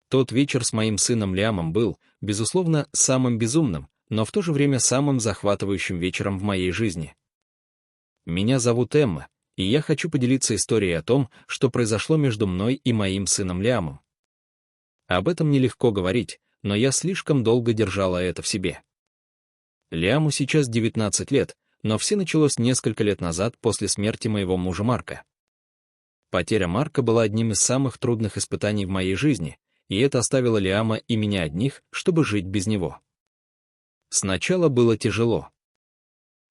Тот вечер с моим сыном Лиамом был, безусловно, самым безумным, но в то же время самым захватывающим вечером в моей жизни. Меня зовут Эмма, и я хочу поделиться историей о том, что произошло между мной и моим сыном Лиамом. Об этом нелегко говорить, но я слишком долго держала это в себе. Лиаму сейчас 19 лет, но все началось несколько лет назад после смерти моего мужа Марка. Потеря Марка была одним из самых трудных испытаний в моей жизни, и это оставило Лиама и меня одних, чтобы жить без него. Сначала было тяжело.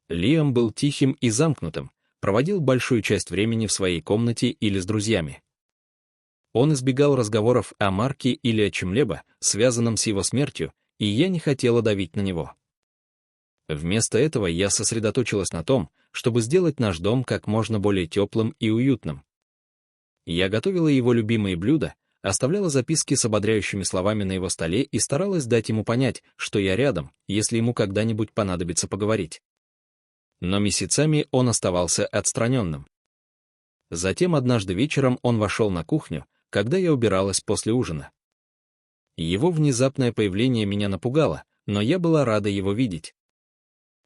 Лиам был тихим и замкнутым, проводил большую часть времени в своей комнате или с друзьями. Он избегал разговоров о Марке или о чем-либо, связанном с его смертью, и я не хотела давить на него. Вместо этого я сосредоточилась на том, чтобы сделать наш дом как можно более теплым и уютным. Я готовила его любимые блюда, оставляла записки с ободряющими словами на его столе и старалась дать ему понять, что я рядом, если ему когда-нибудь понадобится поговорить. Но месяцами он оставался отстраненным. Затем однажды вечером он вошел на кухню, когда я убиралась после ужина. Его внезапное появление меня напугало, но я была рада его видеть.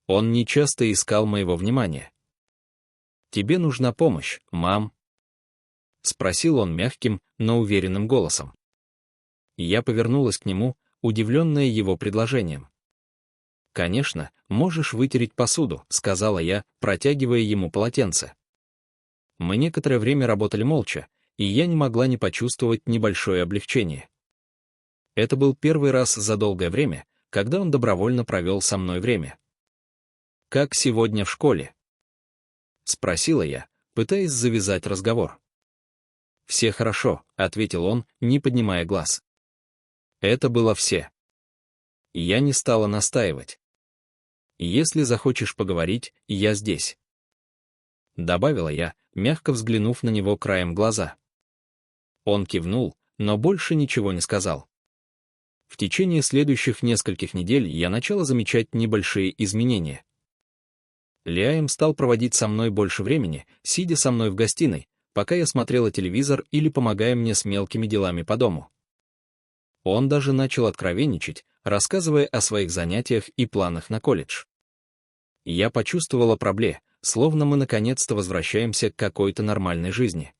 Он нечасто искал моего внимания. «Тебе нужна помощь, мам?» — спросил он мягким, но уверенным голосом. Я повернулась к нему, удивленная его предложением. «Конечно, можешь вытереть посуду», — сказала я, протягивая ему полотенце. Мы некоторое время работали молча, и я не могла не почувствовать небольшое облегчение. Это был первый раз за долгое время, когда он добровольно провел со мной время. «Как сегодня в школе?» — спросила я, пытаясь завязать разговор. «Все хорошо», — ответил он, не поднимая глаз. Это было все. Я не стала настаивать. «Если захочешь поговорить, я здесь», — добавила я, мягко взглянув на него краем глаза. Он кивнул, но больше ничего не сказал. В течение следующих нескольких недель я начала замечать небольшие изменения. Лиам стал проводить со мной больше времени, сидя со мной в гостиной, пока я смотрела телевизор или помогая мне с мелкими делами по дому. Он даже начал откровенничать, рассказывая о своих занятиях и планах на колледж. Я почувствовала проблему, словно мы наконец-то возвращаемся к какой-то нормальной жизни.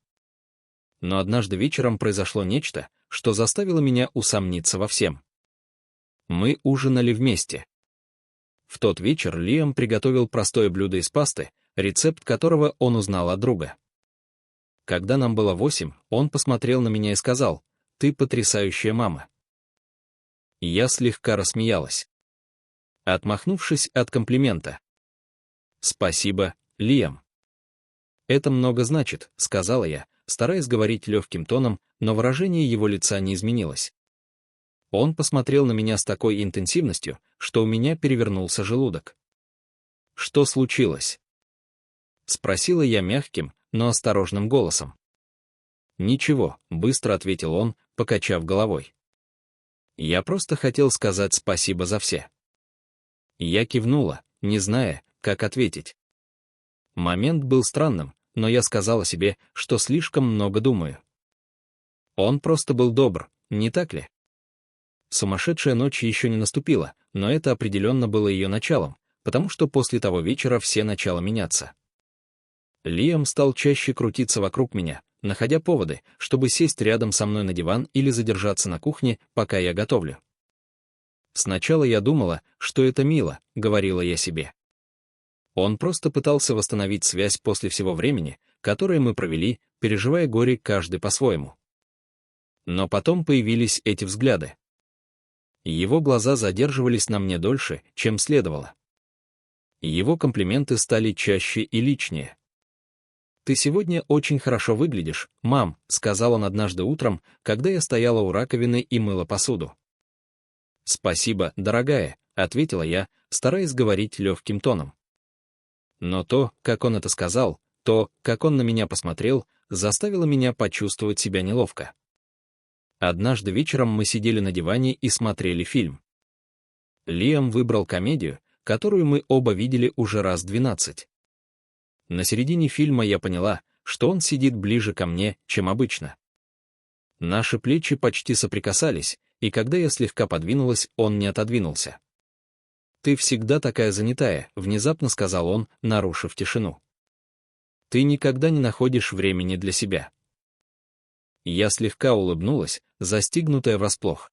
Но однажды вечером произошло нечто, что заставило меня усомниться во всем. Мы ужинали вместе. В тот вечер Лиам приготовил простое блюдо из пасты, рецепт которого он узнал от друга. Когда нам было 8, он посмотрел на меня и сказал: «Ты потрясающая мама». Я слегка рассмеялась, отмахнувшись от комплимента. «Спасибо, Лиам». «Это много значит», — сказала я, стараясь говорить легким тоном, но выражение его лица не изменилось. Он посмотрел на меня с такой интенсивностью, что у меня перевернулся желудок. «Что случилось?» — спросила я мягким, но осторожным голосом. «Ничего», — быстро ответил он, покачав головой. «Я просто хотел сказать спасибо за все». Я кивнула, не зная, как ответить. Момент был странным, но я сказала себе, что слишком много думаю. Он просто был добр, не так ли? Сумасшедшая ночь еще не наступила, но это определенно было ее началом, потому что после того вечера все начало меняться. Лиам стал чаще крутиться вокруг меня, находя поводы, чтобы сесть рядом со мной на диван или задержаться на кухне, пока я готовлю. «Сначала я думала, что это мило», — говорила я себе. Он просто пытался восстановить связь после всего времени, которое мы провели, переживая горе каждый по-своему. Но потом появились эти взгляды. Его глаза задерживались на мне дольше, чем следовало. Его комплименты стали чаще и личнее. «Ты сегодня очень хорошо выглядишь, мам», — сказал он однажды утром, когда я стояла у раковины и мыла посуду. «Спасибо, дорогая», — ответила я, стараясь говорить легким тоном. Но то, как он это сказал, то, как он на меня посмотрел, заставило меня почувствовать себя неловко. Однажды вечером мы сидели на диване и смотрели фильм. Лиам выбрал комедию, которую мы оба видели уже раз 12. На середине фильма я поняла, что он сидит ближе ко мне, чем обычно. Наши плечи почти соприкасались, и когда я слегка подвинулась, он не отодвинулся. «Ты всегда такая занятая», — внезапно сказал он, нарушив тишину. «Ты никогда не находишь времени для себя». Я слегка улыбнулась, застигнутая врасплох.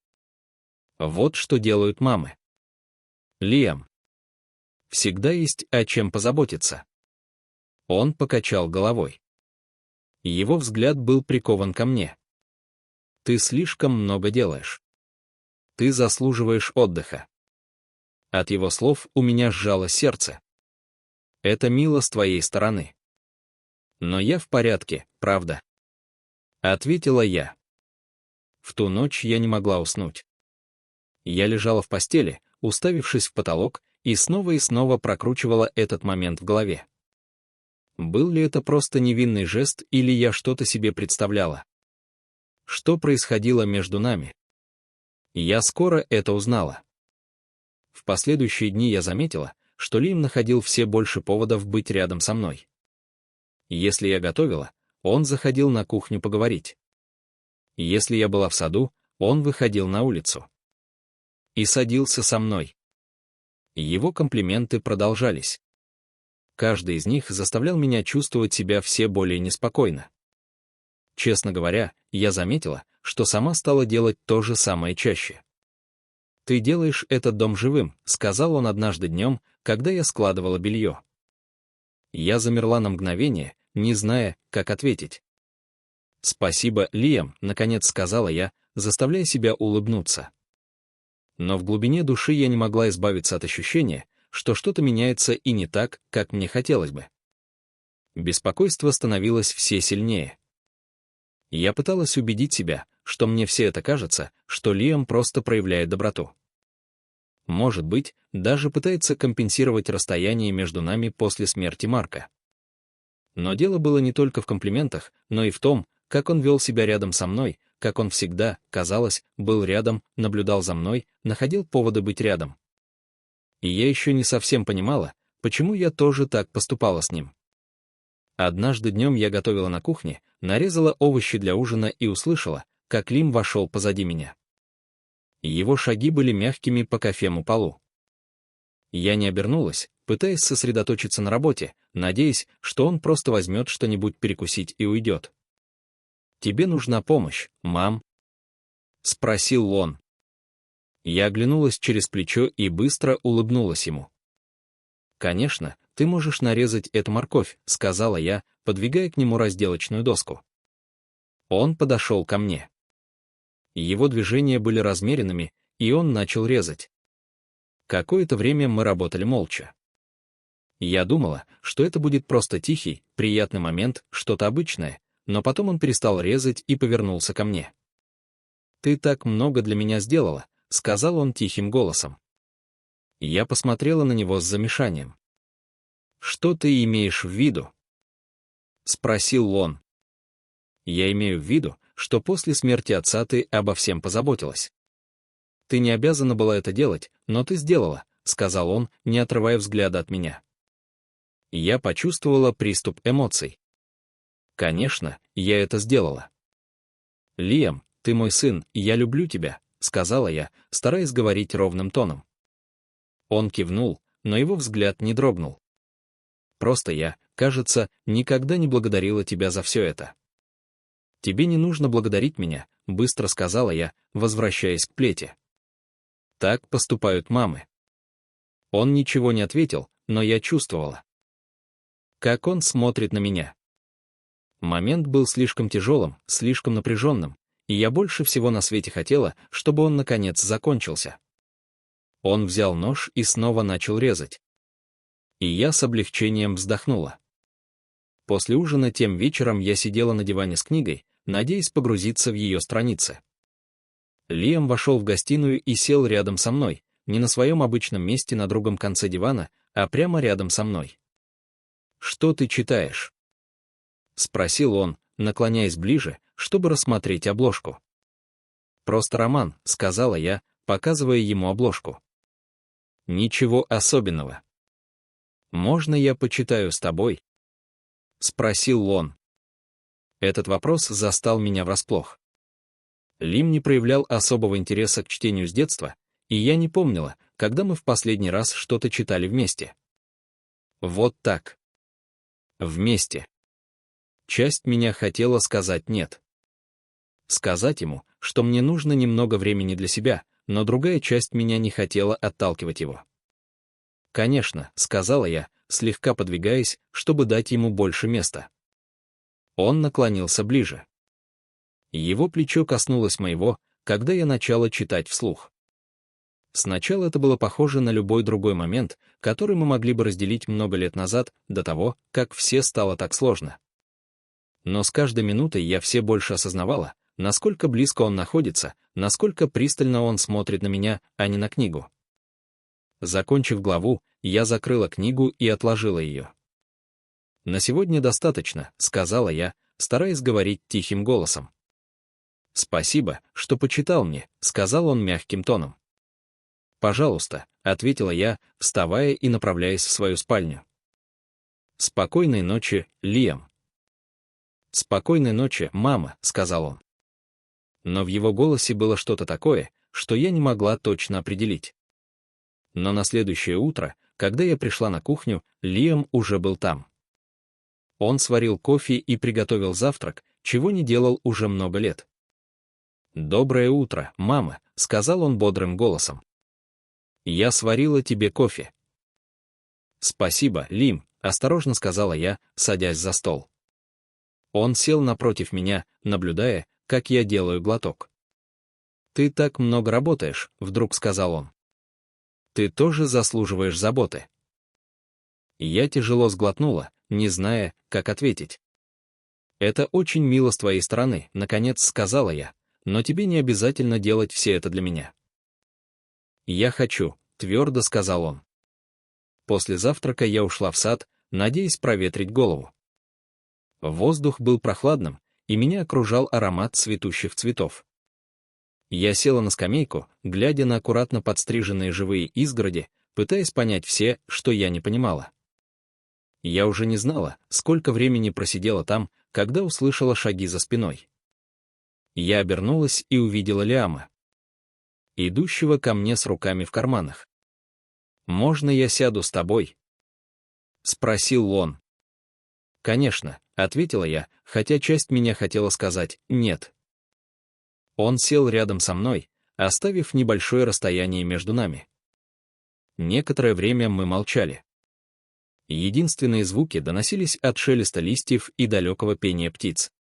Вот что делают мамы. Лиам. Всегда есть о чем позаботиться. Он покачал головой. Его взгляд был прикован ко мне. Ты слишком много делаешь. Ты заслуживаешь отдыха. От его слов у меня сжало сердце. Это мило с твоей стороны. Но я в порядке, правда? Ответила я. В ту ночь я не могла уснуть. Я лежала в постели, уставившись в потолок, и снова прокручивала этот момент в голове. Был ли это просто невинный жест, или я что-то себе представляла? Что происходило между нами? Я скоро это узнала. В последующие дни я заметила, что Лиам находил все больше поводов быть рядом со мной. Если я готовила, он заходил на кухню поговорить. Если я была в саду, он выходил на улицу. И садился со мной. Его комплименты продолжались. Каждый из них заставлял меня чувствовать себя все более неспокойно. Честно говоря, я заметила, что сама стала делать то же самое чаще. «Ты делаешь этот дом живым», — сказал он однажды днем, когда я складывала белье. Я замерла на мгновение, не зная, как ответить. «Спасибо, Лиам», — наконец сказала я, заставляя себя улыбнуться. Но в глубине души я не могла избавиться от ощущения, что что-то меняется и не так, как мне хотелось бы. Беспокойство становилось все сильнее. Я пыталась убедить себя, что мне все это кажется, что Лиам просто проявляет доброту. Может быть, даже пытается компенсировать расстояние между нами после смерти Марка. Но дело было не только в комплиментах, но и в том, как он вел себя рядом со мной, как он всегда, казалось, был рядом, наблюдал за мной, находил поводы быть рядом. И я еще не совсем понимала, почему я тоже так поступала с ним. Однажды днем я готовила на кухне, нарезала овощи для ужина и услышала, как Лим вошел позади меня. Его шаги были мягкими по кофему полу. Я не обернулась, пытаясь сосредоточиться на работе, надеясь, что он просто возьмет что-нибудь перекусить и уйдет. «Тебе нужна помощь, мам?» — спросил он. Я оглянулась через плечо и быстро улыбнулась ему. «Конечно, ты можешь нарезать эту морковь», — сказала я, подвигая к нему разделочную доску. Он подошел ко мне. Его движения были размеренными, и он начал резать. Какое-то время мы работали молча. Я думала, что это будет просто тихий, приятный момент, что-то обычное, но потом он перестал резать и повернулся ко мне. «Ты так много для меня сделала», — сказал он тихим голосом. Я посмотрела на него с замешанием. «Что ты имеешь в виду?» — спросил он. «Я имею в виду, что после смерти отца ты обо всем позаботилась. Ты не обязана была это делать, но ты сделала», — сказал он, не отрывая взгляда от меня. Я почувствовала приступ эмоций. Конечно, я это сделала. «Лиам, ты мой сын, и я люблю тебя», — сказала я, стараясь говорить ровным тоном. Он кивнул, но его взгляд не дрогнул. «Просто я, кажется, никогда не благодарила тебя за все это». «Тебе не нужно благодарить меня», — быстро сказала я, возвращаясь к плите. Так поступают мамы. Он ничего не ответил, но я чувствовала, как он смотрит на меня. Момент был слишком тяжелым, слишком напряженным, и я больше всего на свете хотела, чтобы он наконец закончился. Он взял нож и снова начал резать. И я с облегчением вздохнула. После ужина тем вечером я сидела на диване с книгой, надеясь погрузиться в ее страницы. Лиам вошел в гостиную и сел рядом со мной, не на своем обычном месте на другом конце дивана, а прямо рядом со мной. «Что ты читаешь?» — спросил он, наклоняясь ближе, чтобы рассмотреть обложку. «Просто роман», — сказала я, показывая ему обложку. «Ничего особенного». «Можно я почитаю с тобой?» — спросил он. Этот вопрос застал меня врасплох. Лим не проявлял особого интереса к чтению с детства, и я не помнила, когда мы в последний раз что-то читали вместе. Вот так. Вместе. Часть меня хотела сказать «нет». Сказать ему, что мне нужно немного времени для себя, но другая часть меня не хотела отталкивать его. «Конечно», — сказала я, слегка подвигаясь, чтобы дать ему больше места. Он наклонился ближе. Его плечо коснулось моего, когда я начала читать вслух. Сначала это было похоже на любой другой момент, который мы могли бы разделить много лет назад, до того, как все стало так сложно. Но с каждой минутой я все больше осознавала, насколько близко он находится, насколько пристально он смотрит на меня, а не на книгу. Закончив главу, я закрыла книгу и отложила ее. «На сегодня достаточно», — сказала я, стараясь говорить тихим голосом. «Спасибо, что почитал мне», — сказал он мягким тоном. «Пожалуйста», — ответила я, вставая и направляясь в свою спальню. «Спокойной ночи, Лиам». «Спокойной ночи, мама», — сказал он. Но в его голосе было что-то такое, что я не могла точно определить. Но на следующее утро, когда я пришла на кухню, Лиам уже был там. Он сварил кофе и приготовил завтрак, чего не делал уже много лет. «Доброе утро, мама», — сказал он бодрым голосом. «Я сварила тебе кофе». «Спасибо, Лим», — осторожно сказала я, садясь за стол. Он сел напротив меня, наблюдая, как я делаю глоток. «Ты так много работаешь», — вдруг сказал он. «Ты тоже заслуживаешь заботы». Я тяжело сглотнула, не зная, как ответить. «Это очень мило с твоей стороны», — наконец сказала я, «но тебе не обязательно делать все это для меня». «Я хочу», — твердо сказал он. После завтрака я ушла в сад, надеясь проветрить голову. Воздух был прохладным, и меня окружал аромат цветущих цветов. Я села на скамейку, глядя на аккуратно подстриженные живые изгороди, пытаясь понять все, что я не понимала. Я уже не знала, сколько времени просидела там, когда услышала шаги за спиной. Я обернулась и увидела Лиама, идущего ко мне с руками в карманах. «Можно я сяду с тобой?» — спросил он. «Конечно», — ответила я, хотя часть меня хотела сказать «нет». Он сел рядом со мной, оставив небольшое расстояние между нами. Некоторое время мы молчали. Единственные звуки доносились от шелеста листьев и далекого пения птиц.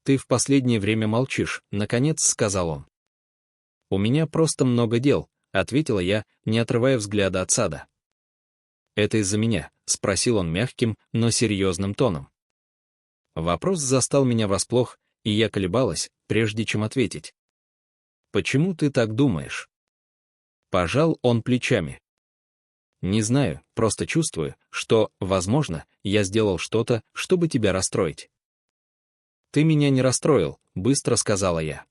«Ты в последнее время молчишь», — наконец сказал он. «У меня просто много дел», — ответила я, не отрывая взгляда от сада. «Это из-за меня?» — спросил он мягким, но серьезным тоном. Вопрос застал меня врасплох, и я колебалась, прежде чем ответить. «Почему ты так думаешь?» Пожал он плечами. «Не знаю, просто чувствую, что, возможно, я сделал что-то, чтобы тебя расстроить». «Ты меня не расстроил», — быстро сказала я.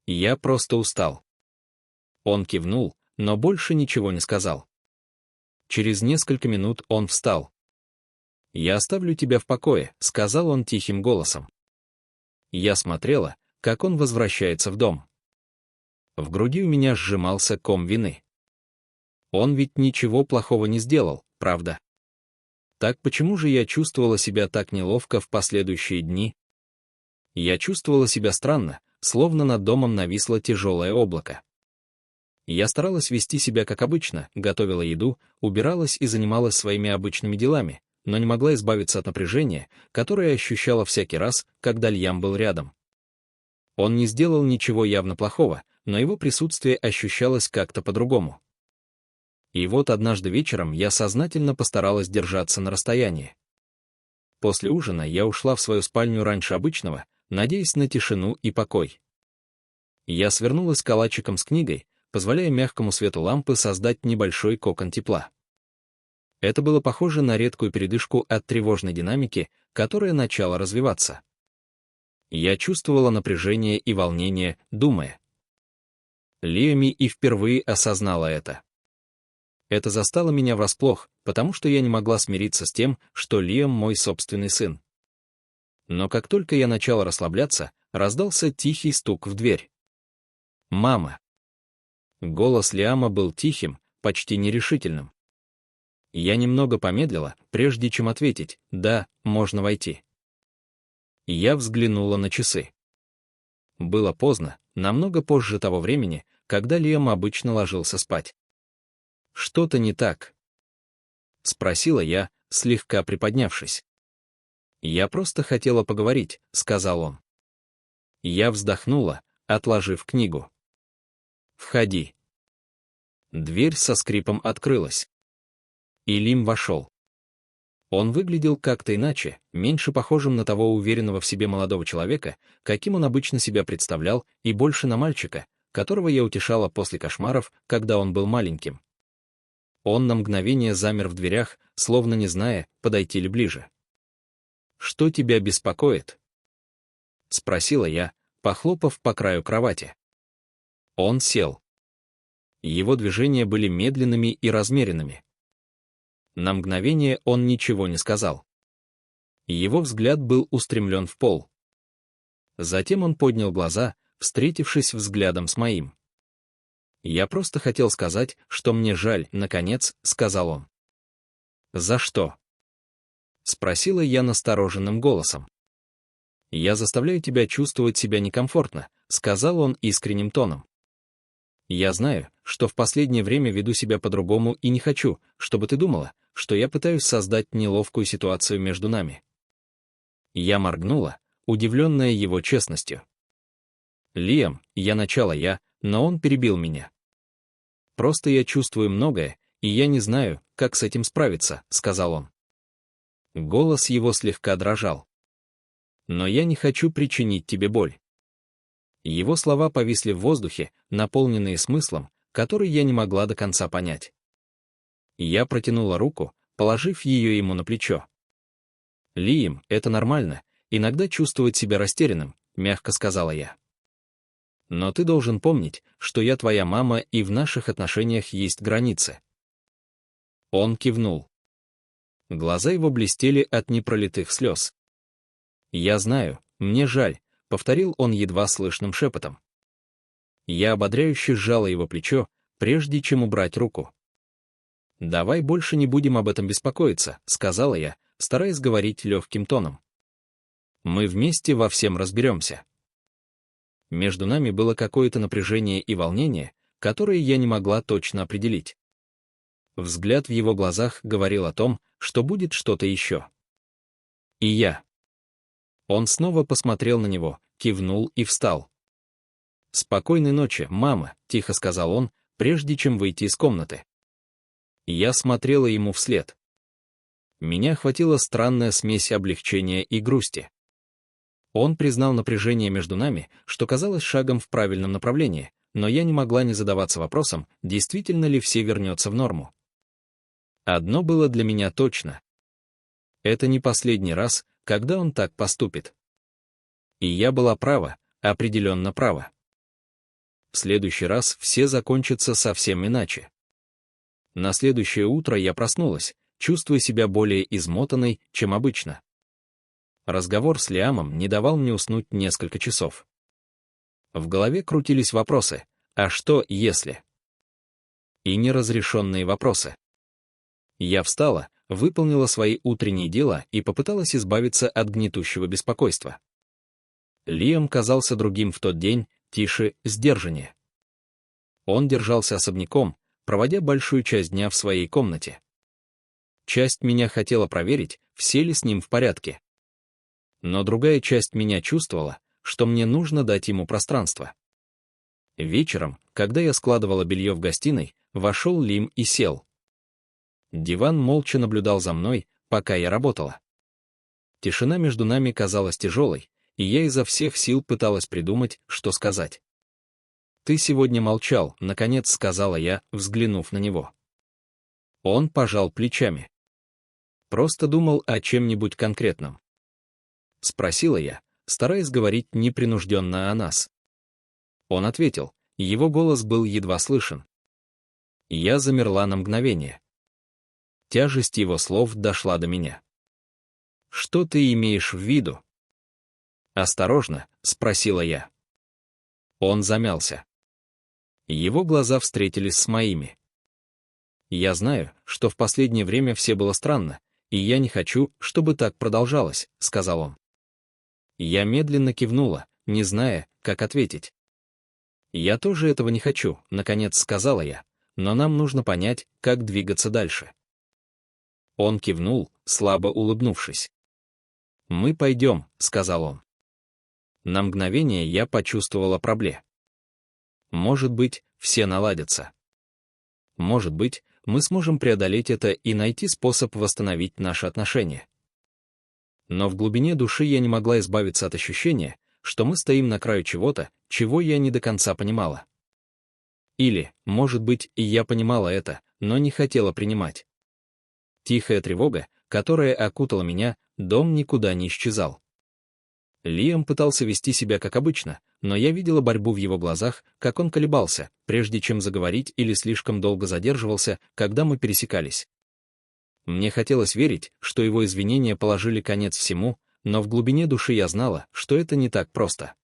«Я просто устал». Он кивнул, но больше ничего не сказал. Через несколько минут он встал. «Я оставлю тебя в покое», — сказал он тихим голосом. Я смотрела, как он возвращается в дом. В груди у меня сжимался ком вины. Он ведь ничего плохого не сделал, правда? Так почему же я чувствовала себя так неловко в последующие дни? Я чувствовала себя странно, словно над домом нависло тяжелое облако. Я старалась вести себя как обычно, готовила еду, убиралась и занималась своими обычными делами, но не могла избавиться от напряжения, которое ощущала всякий раз, когда Лиам был рядом. Он не сделал ничего явно плохого, но его присутствие ощущалось как-то по-другому. И вот однажды вечером я сознательно постаралась держаться на расстоянии. После ужина я ушла в свою спальню раньше обычного, надеясь на тишину и покой. Я свернулась калачиком с книгой, позволяя мягкому свету лампы создать небольшой кокон тепла. Это было похоже на редкую передышку от тревожной динамики, которая начала развиваться. Я чувствовала напряжение и волнение, думая. Лиами и впервые осознала это. Это застало меня врасплох, потому что я не могла смириться с тем, что Лиам мой собственный сын. Но как только я начала расслабляться, раздался тихий стук в дверь. «Мама!» Голос Лиама был тихим, почти нерешительным. Я немного помедлила, прежде чем ответить: «Да, можно войти». Я взглянула на часы. Было поздно, намного позже того времени, когда Лиам обычно ложился спать. «Что-то не так?» — спросила я, слегка приподнявшись. «Я просто хотела поговорить», — сказал он. Я вздохнула, отложив книгу. «Входи». Дверь со скрипом открылась. И Лим вошел. Он выглядел как-то иначе, меньше похожим на того уверенного в себе молодого человека, каким он обычно себя представлял, и больше на мальчика, которого я утешала после кошмаров, когда он был маленьким. Он на мгновение замер в дверях, словно не зная, подойти ли ближе. «Что тебя беспокоит?» — спросила я, похлопав по краю кровати. Он сел. Его движения были медленными и размеренными. На мгновение он ничего не сказал. Его взгляд был устремлен в пол. Затем он поднял глаза, встретившись взглядом с моим. «Я просто хотел сказать, что мне жаль», — наконец сказал он. «За что?» — спросила я настороженным голосом. «Я заставляю тебя чувствовать себя некомфортно», — сказал он искренним тоном. «Я знаю, что в последнее время веду себя по-другому и не хочу, чтобы ты думала, что я пытаюсь создать неловкую ситуацию между нами». Я моргнула, удивленная его честностью. «Лиам, но он перебил меня. Просто я чувствую многое, и я не знаю, как с этим справиться», — сказал он. Голос его слегка дрожал. «Но я не хочу причинить тебе боль». Его слова повисли в воздухе, наполненные смыслом, который я не могла до конца понять. Я протянула руку, положив ее ему на плечо. «Лиам, это нормально, иногда чувствовать себя растерянным», — мягко сказала я. «Но ты должен помнить, что я твоя мама, и в наших отношениях есть границы». Он кивнул. Глаза его блестели от непролитых слез. «Я знаю, мне жаль», — повторил он едва слышным шепотом. Я ободряюще сжала его плечо, прежде чем убрать руку. «Давай больше не будем об этом беспокоиться», — сказала я, стараясь говорить легким тоном. «Мы вместе во всем разберемся». Между нами было какое-то напряжение и волнение, которые я не могла точно определить. Взгляд в его глазах говорил о том, что будет что-то еще. И я. Он снова посмотрел на него, кивнул и встал. «Спокойной ночи, мама», — тихо сказал он, прежде чем выйти из комнаты. Я смотрела ему вслед. Меня охватила странная смесь облегчения и грусти. Он признал напряжение между нами, что казалось шагом в правильном направлении, но я не могла не задаваться вопросом, действительно ли все вернется в норму. Одно было для меня точно. Это не последний раз, когда он так поступит. И я была права, определенно права. В следующий раз все закончатся совсем иначе. На следующее утро я проснулась, чувствуя себя более измотанной, чем обычно. Разговор с Лиамом не давал мне уснуть несколько часов. В голове крутились вопросы: а что, если? И неразрешенные вопросы. Я встала, выполнила свои утренние дела и попыталась избавиться от гнетущего беспокойства. Лиам казался другим в тот день, тише, сдержаннее. Он держался особняком, проводя большую часть дня в своей комнате. Часть меня хотела проверить, все ли с ним в порядке. Но другая часть меня чувствовала, что мне нужно дать ему пространство. Вечером, когда я складывала белье в гостиной, вошел Лим и сел. Диван молча наблюдал за мной, пока я работала. Тишина между нами казалась тяжелой, и я изо всех сил пыталась придумать, что сказать. «Ты сегодня молчал», — наконец сказала я, взглянув на него. Он пожал плечами. «Просто думал о чем-нибудь конкретном». Спросила я, стараясь говорить непринужденно о нас. Он ответил, его голос был едва слышен. Я замерла на мгновение. Тяжесть его слов дошла до меня. «Что ты имеешь в виду?» «Осторожно», — спросила я. Он замялся. Его глаза встретились с моими. «Я знаю, что в последнее время все было странно, и я не хочу, чтобы так продолжалось», — сказал он. Я медленно кивнула, не зная, как ответить. «Я тоже этого не хочу», — наконец сказала я, «но нам нужно понять, как двигаться дальше». Он кивнул, слабо улыбнувшись. «Мы пойдем», — сказал он. На мгновение я почувствовала проблему. Может быть, все наладятся. Может быть, мы сможем преодолеть это и найти способ восстановить наши отношения. Но в глубине души я не могла избавиться от ощущения, что мы стоим на краю чего-то, чего я не до конца понимала. Или, может быть, и я понимала это, но не хотела принимать. Тихая тревога, которая окутала меня, дом никуда не исчезал. Лиам пытался вести себя как обычно, но я видела борьбу в его глазах, как он колебался, прежде чем заговорить или слишком долго задерживался, когда мы пересекались. Мне хотелось верить, что его извинения положили конец всему, но в глубине души я знала, что это не так просто.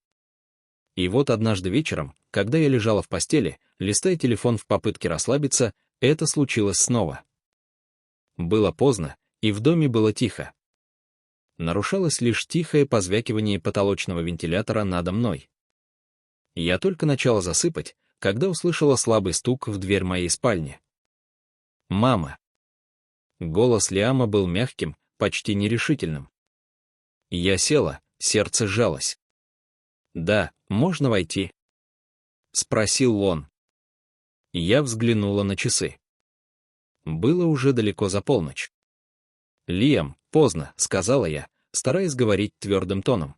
И вот однажды вечером, когда я лежала в постели, листая телефон в попытке расслабиться, это случилось снова. Было поздно, и в доме было тихо. Нарушалось лишь тихое позвякивание потолочного вентилятора надо мной. Я только начала засыпать, когда услышала слабый стук в дверь моей спальни. «Мама!» Голос Лиама был мягким, почти нерешительным. Я села, сердце сжалось. «Да, можно войти?» — спросил он. Я взглянула на часы. Было уже далеко за полночь. «Лиам, поздно», — сказала я, стараясь говорить твердым тоном.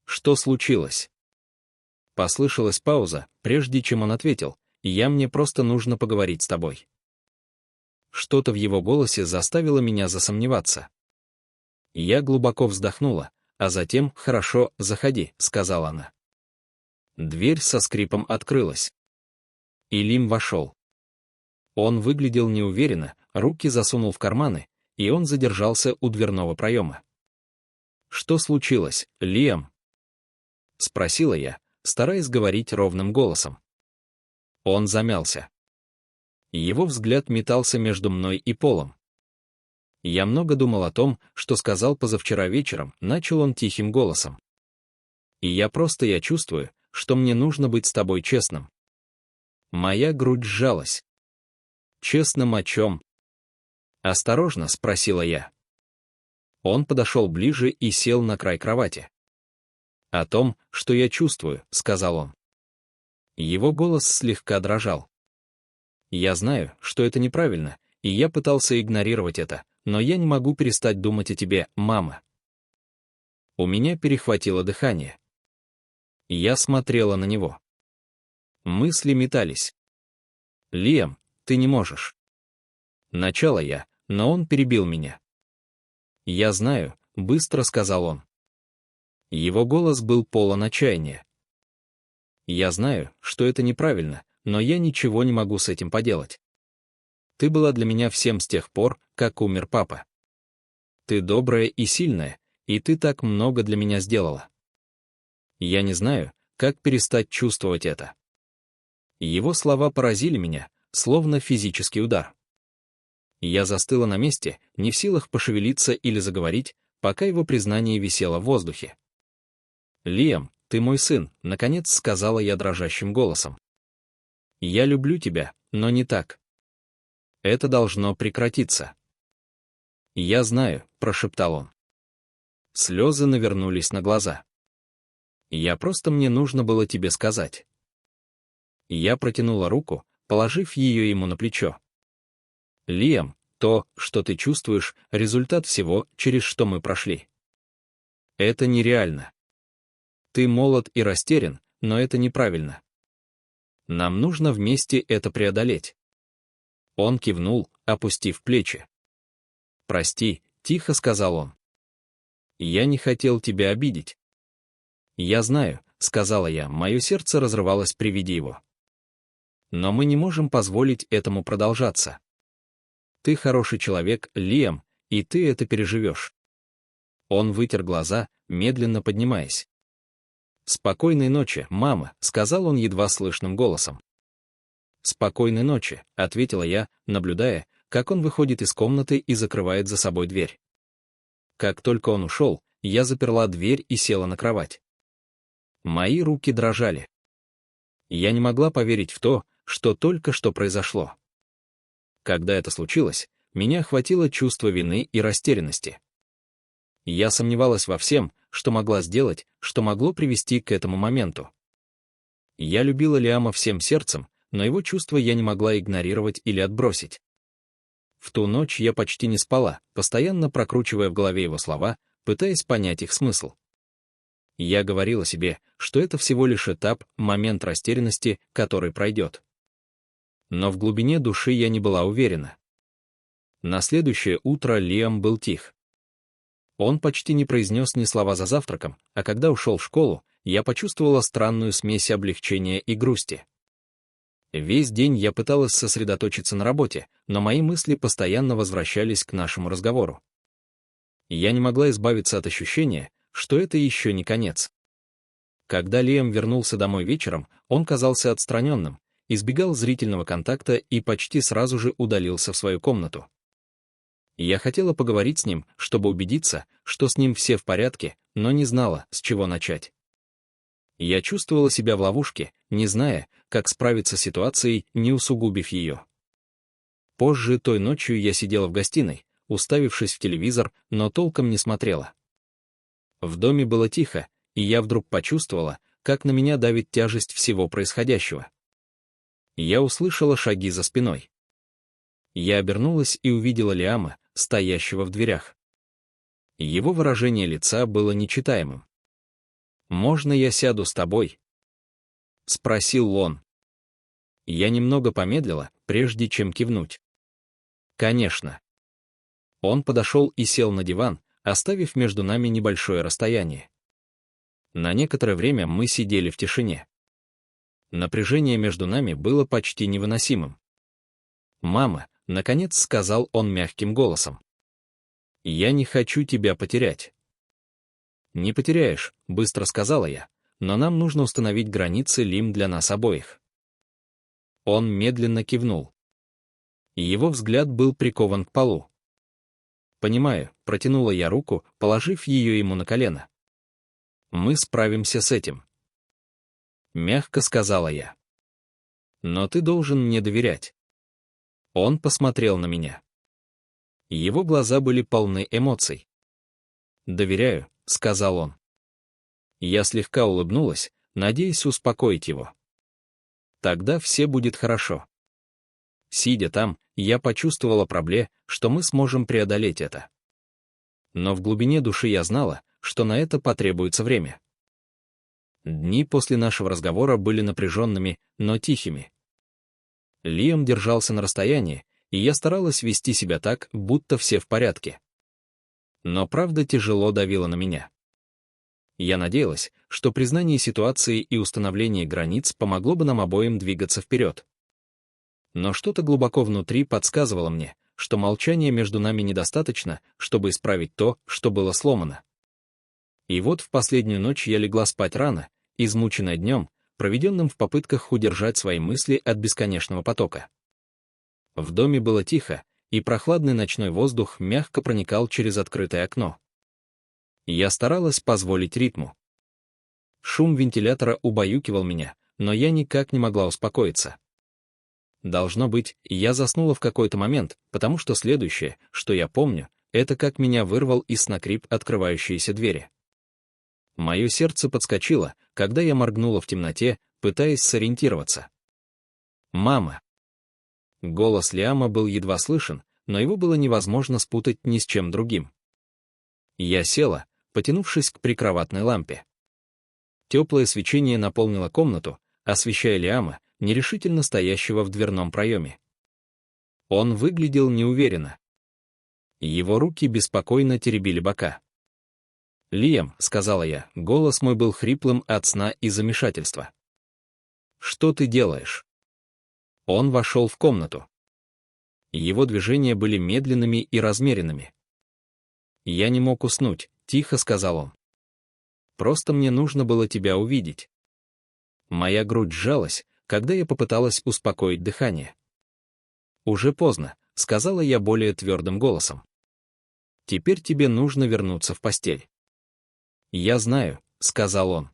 «Что случилось?» Послышалась пауза, прежде чем он ответил, мне просто нужно поговорить с тобой». Что-то в его голосе заставило меня засомневаться. Я глубоко вздохнула, а затем «Хорошо, заходи», — сказала она. Дверь со скрипом открылась. И Лим вошел. Он выглядел неуверенно, руки засунул в карманы, и он задержался у дверного проема. «Что случилось, Лиам?» — спросила я, стараясь говорить ровным голосом. Он замялся. Его взгляд метался между мной и полом. «Я много думал о том, что сказал позавчера вечером», — начал он тихим голосом. «И я чувствую, что мне нужно быть с тобой честным». Моя грудь сжалась. «Честным о чем?» «Осторожно», — спросила я. Он подошел ближе и сел на край кровати. «О том, что я чувствую», — сказал он. Его голос слегка дрожал. «Я знаю, что это неправильно, и я пытался игнорировать это, но я не могу перестать думать о тебе, мама». У меня перехватило дыхание. Я смотрела на него. Мысли метались. «Лиам, ты не можешь». Начала я, но он перебил меня. «Я знаю», — быстро сказал он. Его голос был полон отчаяния. «Я знаю, что это неправильно, но я ничего не могу с этим поделать. Ты была для меня всем с тех пор, как умер папа. Ты добрая и сильная, и ты так много для меня сделала. Я не знаю, как перестать чувствовать это». Его слова поразили меня, словно физический удар. Я застыла на месте, не в силах пошевелиться или заговорить, пока его признание висело в воздухе. «Лиам, ты мой сын», — наконец сказала я дрожащим голосом. «Я люблю тебя, но не так. Это должно прекратиться». «Я знаю», — прошептал он. Слезы навернулись на глаза. Мне нужно было тебе сказать». Я протянула руку, положив ее ему на плечо. «Лиам, то, что ты чувствуешь, результат всего, через что мы прошли. Это нереально. Ты молод и растерян, но это неправильно. Нам нужно вместе это преодолеть». Он кивнул, опустив плечи. «Прости», — тихо сказал он. «Я не хотел тебя обидеть». «Я знаю», — сказала я, мое сердце разрывалось при виде его. «Но мы не можем позволить этому продолжаться. Ты хороший человек, Лиам, и ты это переживешь». Он вытер глаза, медленно поднимаясь. «Спокойной ночи, мама», — сказал он едва слышным голосом. «Спокойной ночи», — ответила я, наблюдая, как он выходит из комнаты и закрывает за собой дверь. Как только он ушел, я заперла дверь и села на кровать. Мои руки дрожали. Я не могла поверить в то, что только что произошло. Когда это случилось, меня охватило чувство вины и растерянности. Я сомневалась во всем, что могла сделать, что могло привести к этому моменту. Я любила Лиама всем сердцем, но его чувства я не могла игнорировать или отбросить. В ту ночь я почти не спала, постоянно прокручивая в голове его слова, пытаясь понять их смысл. Я говорила себе, что это всего лишь этап, момент растерянности, который пройдет. Но в глубине души я не была уверена. На следующее утро Лиам был тих. Он почти не произнес ни слова за завтраком, а когда ушел в школу, я почувствовала странную смесь облегчения и грусти. Весь день я пыталась сосредоточиться на работе, но мои мысли постоянно возвращались к нашему разговору. Я не могла избавиться от ощущения, что это еще не конец. Когда Лиам вернулся домой вечером, он казался отстраненным, избегал зрительного контакта и почти сразу же удалился в свою комнату. Я хотела поговорить с ним, чтобы убедиться, что с ним все в порядке, но не знала, с чего начать. Я чувствовала себя в ловушке, не зная, как справиться с ситуацией, не усугубив ее. Позже той ночью я сидела в гостиной, уставившись в телевизор, но толком не смотрела. В доме было тихо, и я вдруг почувствовала, как на меня давит тяжесть всего происходящего. Я услышала шаги за спиной. Я обернулась и увидела Лиама, стоящего в дверях. Его выражение лица было нечитаемым. «Можно я сяду с тобой?» — спросил он. Я немного помедлила, прежде чем кивнуть. «Конечно». Он подошел и сел на диван, оставив между нами небольшое расстояние. На некоторое время мы сидели в тишине. Напряжение между нами было почти невыносимым. «Мама», — наконец сказал он мягким голосом. «Я не хочу тебя потерять». «Не потеряешь», — быстро сказала я, «но нам нужно установить границы, Лим, для нас обоих». Он медленно кивнул. Его взгляд был прикован к полу. «Понимаю», — протянула я руку, положив ее ему на колено. «Мы справимся с этим», — мягко сказала я. «Но ты должен мне доверять». Он посмотрел на меня. Его глаза были полны эмоций. «Доверяю», — сказал он. Я слегка улыбнулась, надеясь успокоить его. «Тогда все будет хорошо». Сидя там, я почувствовала что мы сможем преодолеть это. Но в глубине души я знала, что на это потребуется время. Дни после нашего разговора были напряженными, но тихими. Лиам держался на расстоянии, и я старалась вести себя так, будто все в порядке. Но правда тяжело давила на меня. Я надеялась, что признание ситуации и установление границ помогло бы нам обоим двигаться вперед. Но что-то глубоко внутри подсказывало мне, что молчания между нами недостаточно, чтобы исправить то, что было сломано. И вот в последнюю ночь я легла спать рано, измученная днем, проведенным в попытках удержать свои мысли от бесконечного потока. В доме было тихо, и прохладный ночной воздух мягко проникал через открытое окно. Я старалась позволить ритму. Шум вентилятора убаюкивал меня, но я никак не могла успокоиться. Должно быть, я заснула в какой-то момент, потому что следующее, что я помню, это как меня вырвал из сна скрип открывающейся двери. Мое сердце подскочило, когда я моргнула в темноте, пытаясь сориентироваться. «Мама!» Голос Лиама был едва слышен, но его было невозможно спутать ни с чем другим. Я села, потянувшись к прикроватной лампе. Теплое свечение наполнило комнату, освещая Лиама, нерешительно стоящего в дверном проеме. Он выглядел неуверенно. Его руки беспокойно теребили бока. «Лиам», — сказала я, голос мой был хриплым от сна и замешательства. «Что ты делаешь?» Он вошел в комнату. Его движения были медленными и размеренными. «Я не мог уснуть», — тихо сказал он. просто мне нужно было тебя увидеть. Моя грудь сжалась, когда я попыталась успокоить дыхание. «Уже поздно», — сказала я более твердым голосом. «Теперь тебе нужно вернуться в постель». «Я знаю», — сказал он.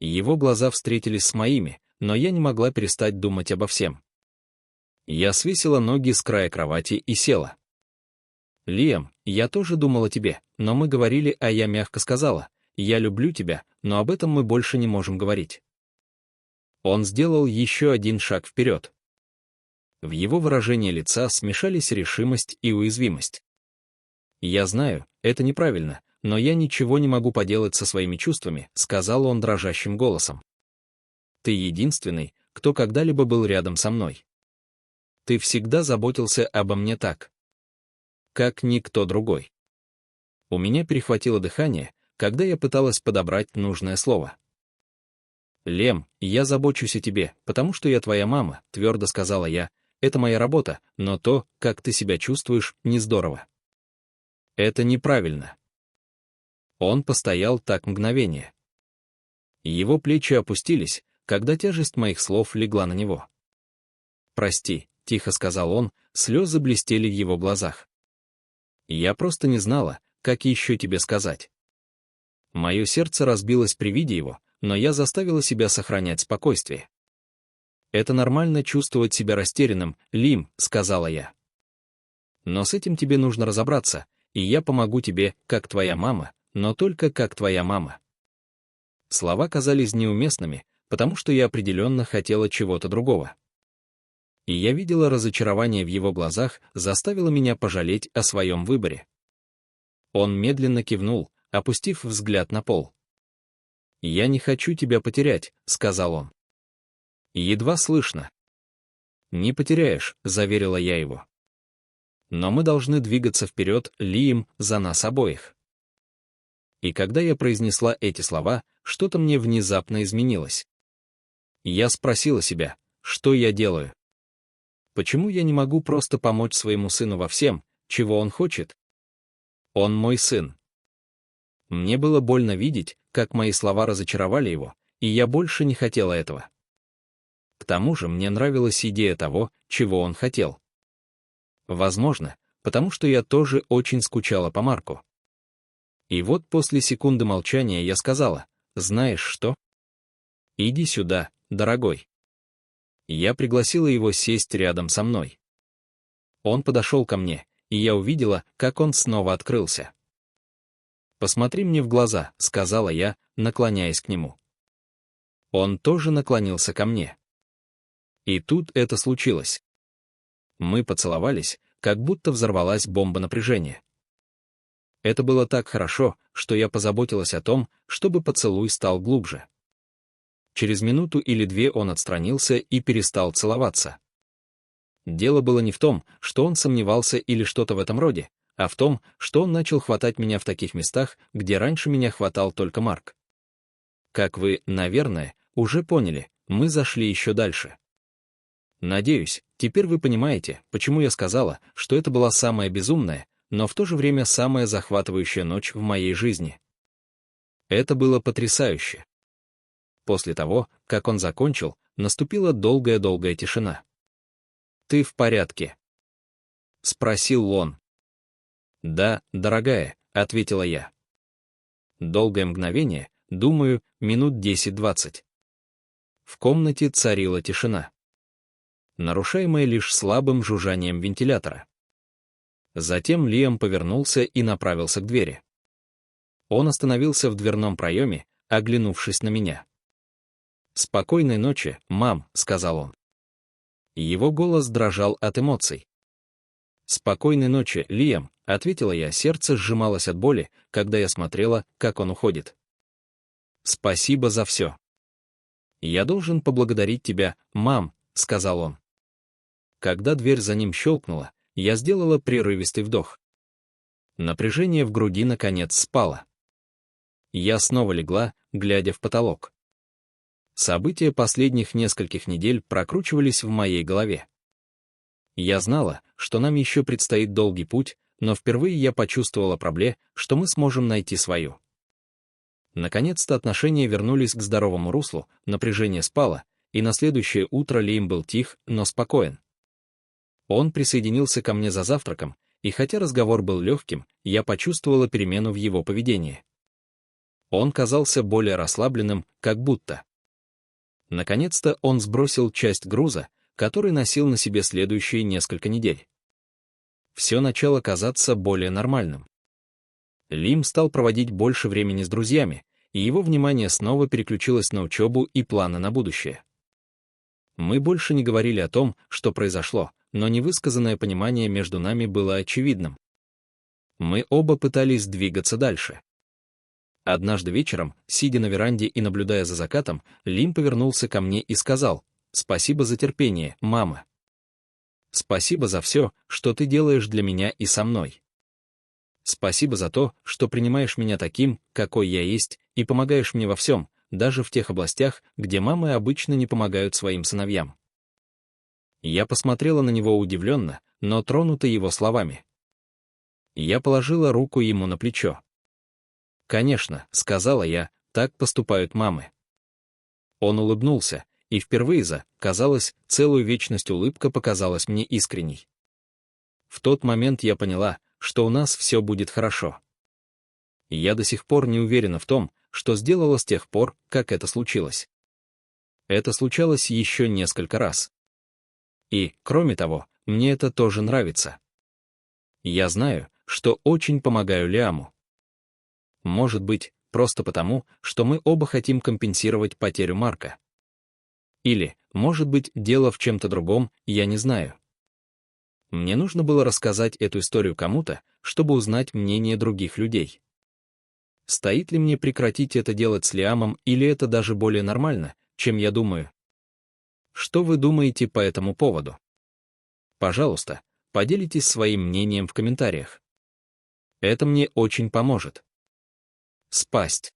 Его глаза встретились с моими, но я не могла перестать думать обо всем. Я свесила ноги с края кровати и села. «Лиам, я тоже думала о тебе, но мы говорили, а я мягко сказала, я люблю тебя, но об этом мы больше не можем говорить». Он сделал еще один шаг вперед. В его выражении лица смешались решимость и уязвимость. «Я знаю, это неправильно, но я ничего не могу поделать со своими чувствами», — сказал он дрожащим голосом. «Ты единственный, кто когда-либо был рядом со мной. Ты всегда заботился обо мне так, как никто другой». У меня перехватило дыхание, когда я пыталась подобрать нужное слово. «Лем, я забочусь о тебе, потому что я твоя мама», — твердо сказала я. «Это моя работа, но то, как ты себя чувствуешь, не здорово». «Это неправильно». Он постоял так мгновение. Его плечи опустились, когда тяжесть моих слов легла на него. «Прости», — тихо сказал он, слезы блестели в его глазах. «Я просто не знала, как еще тебе сказать». Мое сердце разбилось при виде его, но я заставила себя сохранять спокойствие. «Это нормально чувствовать себя растерянным, Лим», — сказала я. «Но с этим тебе нужно разобраться, и я помогу тебе, как твоя мама, но только как твоя мама». Слова казались неуместными, потому что я определенно хотела чего-то другого. И я видела разочарование в его глазах, заставило меня пожалеть о своем выборе. Он медленно кивнул, опустив взгляд на пол. «Я не хочу тебя потерять», — сказал он. Едва слышно. «Не потеряешь», — заверила я его. «Но мы должны двигаться вперед, Лиам, за нас обоих». И когда я произнесла эти слова, что-то мне внезапно изменилось. Я спросила себя, что я делаю? Почему я не могу просто помочь своему сыну во всем, чего он хочет? Он мой сын. Мне было больно видеть, как мои слова разочаровали его, и я больше не хотела этого. К тому же мне нравилась идея того, чего он хотел. Возможно, потому что я тоже очень скучала по Марку. И вот после секунды молчания я сказала: «Знаешь что? Иди сюда, дорогой». Я пригласила его сесть рядом со мной. Он подошел ко мне, и я увидела, как он снова открылся. «Посмотри мне в глаза», — сказала я, наклоняясь к нему. Он тоже наклонился ко мне. И тут это случилось. Мы поцеловались, как будто взорвалась бомба напряжения. Это было так хорошо, что я позаботилась о том, чтобы поцелуй стал глубже. Через минуту или две он отстранился и перестал целоваться. Дело было не в том, что он сомневался или что-то в этом роде, а в том, что он начал хватать меня в таких местах, где раньше меня хватал только Марк. Как вы, наверное, уже поняли, мы зашли еще дальше. Надеюсь, теперь вы понимаете, почему я сказала, что это была самая безумная, но в то же время самая захватывающая ночь в моей жизни. Это было потрясающе. После того, как он закончил, наступила долгая-долгая тишина. «Ты в порядке?» — спросил он. «Да, дорогая», — ответила я. Долгое мгновение, думаю, минут 10-20. В комнате царила тишина, нарушаемая лишь слабым жужжанием вентилятора. Затем Лиам повернулся и направился к двери. Он остановился в дверном проеме, оглянувшись на меня. «Спокойной ночи, мам», — сказал он. Его голос дрожал от эмоций. «Спокойной ночи, Лиам», — ответила я, сердце сжималось от боли, когда я смотрела, как он уходит. «Спасибо за все». «Я должен поблагодарить тебя, мам», — сказал он. Когда дверь за ним щелкнула, я сделала прерывистый вдох. Напряжение в груди наконец спало. Я снова легла, глядя в потолок. События последних нескольких недель прокручивались в моей голове. Я знала, что нам еще предстоит долгий путь, но впервые я почувствовала проблему, что мы сможем найти свою. Наконец-то отношения вернулись к здоровому руслу, напряжение спало, и на следующее утро Лиам был тих, но спокоен. Он присоединился ко мне за завтраком, и хотя разговор был легким, я почувствовала перемену в его поведении. Он казался более расслабленным, как будто. Наконец-то он сбросил часть груза, который носил на себе следующие несколько недель. Все начало казаться более нормальным. Лим стал проводить больше времени с друзьями, и его внимание снова переключилось на учебу и планы на будущее. Мы больше не говорили о том, что произошло, но невысказанное понимание между нами было очевидным. Мы оба пытались двигаться дальше. Однажды вечером, сидя на веранде и наблюдая за закатом, Лим повернулся ко мне и сказал: «Спасибо за терпение, мама. Спасибо за все, что ты делаешь для меня и со мной. Спасибо за то, что принимаешь меня таким, какой я есть, и помогаешь мне во всем, даже в тех областях, где мамы обычно не помогают своим сыновьям». Я посмотрела на него удивленно, но тронута его словами. Я положила руку ему на плечо. «Конечно», — сказала я, — «так поступают мамы». Он улыбнулся, и впервые за, казалось, целую вечность улыбка показалась мне искренней. В тот момент я поняла, что у нас все будет хорошо. Я до сих пор не уверена в том, что сделала с тех пор, как это случилось. Это случалось еще несколько раз. И, кроме того, мне это тоже нравится. Я знаю, что очень помогаю Лиаму. Может быть, просто потому, что мы оба хотим компенсировать потерю Марка. Или, может быть, дело в чем-то другом, я не знаю. Мне нужно было рассказать эту историю кому-то, чтобы узнать мнение других людей. Стоит ли мне прекратить это делать с Лиамом, или это даже более нормально, чем я думаю? Что вы думаете по этому поводу? Пожалуйста, поделитесь своим мнением в комментариях. Это мне очень поможет. Спасть.